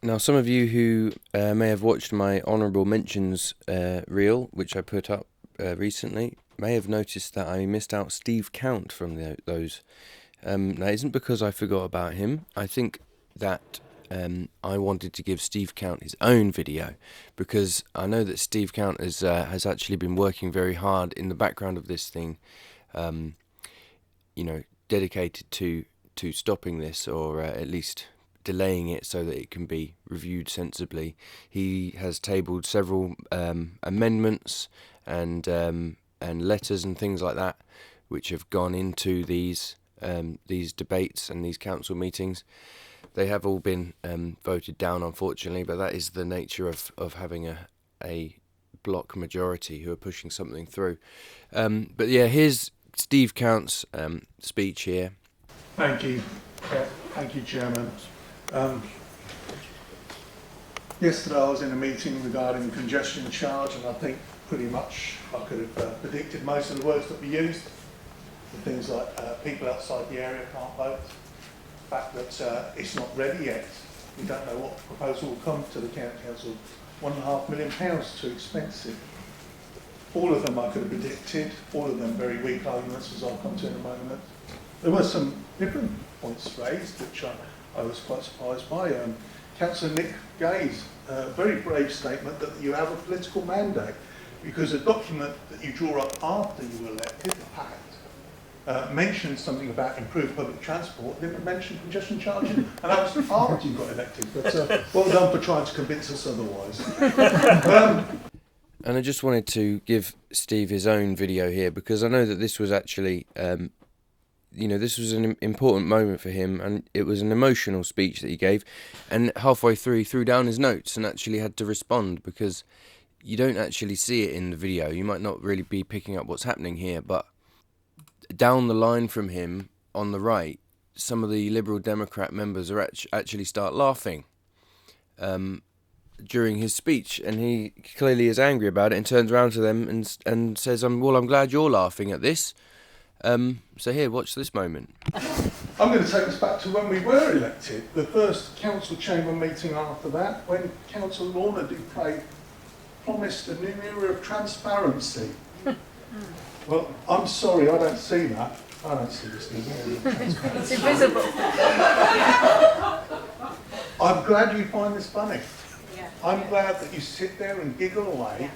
Now, some of you who may have watched my honourable mentions reel, which I put up recently, may have noticed that I missed out Steve Count from those. That isn't because I forgot about him. I think that I wanted to give Steve Count his own video, because I know that Steve Count has actually been working very hard in the background of this thing, dedicated to stopping this, or at least delaying it so that it can be reviewed sensibly. He has tabled several amendments and letters and things like that, which have gone into these debates and these council meetings. They have all been voted down, unfortunately, but that is the nature of having a block majority who are pushing something through. But yeah, here's Steve Count's speech here. Thank you. Thank you, Chairman. Yesterday I was in a meeting regarding congestion charge, and I think pretty much I could have predicted most of the words that were used. The things like people outside the area can't vote, the fact that it's not ready yet, we don't know what proposal will come to the county council, £1.5 million too expensive. All of them I could have predicted, all of them very weak arguments, as I'll come to in a moment. There were some different points raised which I was quite surprised by. Councillor Nick Gay's very brave statement that you have a political mandate, because a document that you draw up after you were elected, the pact, mentioned something about improved public transport, didn't mention congestion charging, and that was after you got elected. But well done for trying to convince us otherwise. And I just wanted to give Steve his own video here, because I know that this was actually, this was an important moment for him, and it was an emotional speech that he gave, and halfway through he threw down his notes and actually had to respond, because you don't actually see it in the video. You might not really be picking up what's happening here, but down the line from him, on the right, some of the Liberal Democrat members are actually start laughing during his speech, and he clearly is angry about it and turns around to them and says, I'm glad you're laughing at this. So here, watch this moment. I'm going to take us back to when we were elected, the first council chamber meeting after that, when Councillor Lorna Dupre promised a new era of transparency. Well, I'm sorry, I don't see that. I don't see this new era of transparency. It's invisible. I'm glad you find this funny. Yeah. I'm glad that you sit there and giggle away.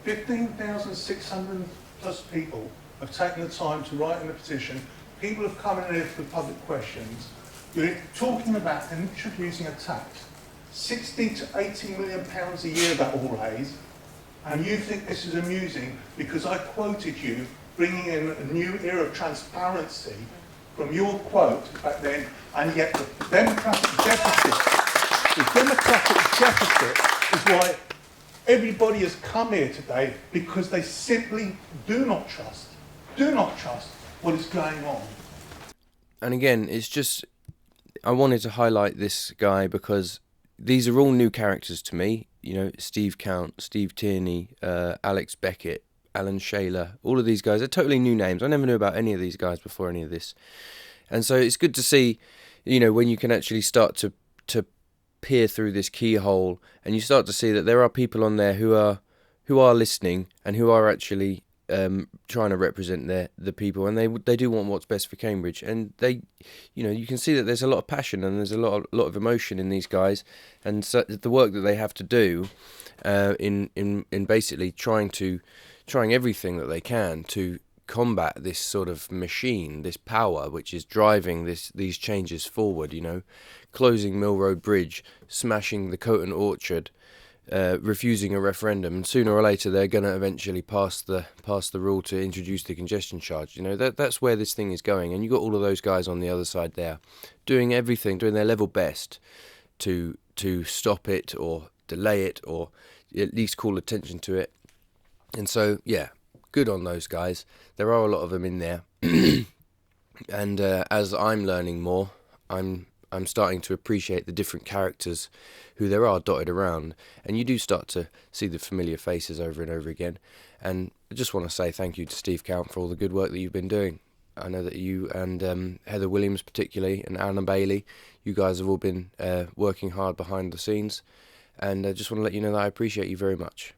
15,600 plus people have taken the time to write in a petition. People have come in here for public questions. You're talking about introducing a tax. 60 to 80 million pounds a year that will raise. And you think this is amusing because I quoted you bringing in a new era of transparency from your quote back then, and yet the democratic deficit is why everybody has come here today, because they simply do not trust what is going on. And again, it's just, I wanted to highlight this guy because these are all new characters to me. Steve Count, Steve Tierney, Alex Beckett, Alan Shaler, all of these guys are totally new names. I never knew about any of these guys before any of this. And so it's good to see, when you can actually start to peer through this keyhole, and you start to see that there are people on there who are listening and who are actually trying to represent the people, and they do want what's best for Cambridge, and they, you can see that there's a lot of passion and there's a lot of emotion in these guys, and so the work that they have to do in basically trying everything that they can to combat this sort of machine, this power which is driving these changes forward. Closing Mill Road Bridge, smashing the Coton Orchard, refusing a referendum, and sooner or later they're going to eventually pass the rule to introduce the congestion charge. That's where this thing is going, and you've got all of those guys on the other side there doing everything, doing their level best to stop it or delay it, or at least call attention to it. And so, yeah, good on those guys. There are a lot of them in there, and as I'm learning more, I'm starting to appreciate the different characters who there are dotted around, and you do start to see the familiar faces over and over again. And I just want to say thank you to Steve Count for all the good work that you've been doing. I know that you and Heather Williams particularly, and Anna Bailey, You guys have all been working hard behind the scenes, and I just want to let you know that I appreciate you very much.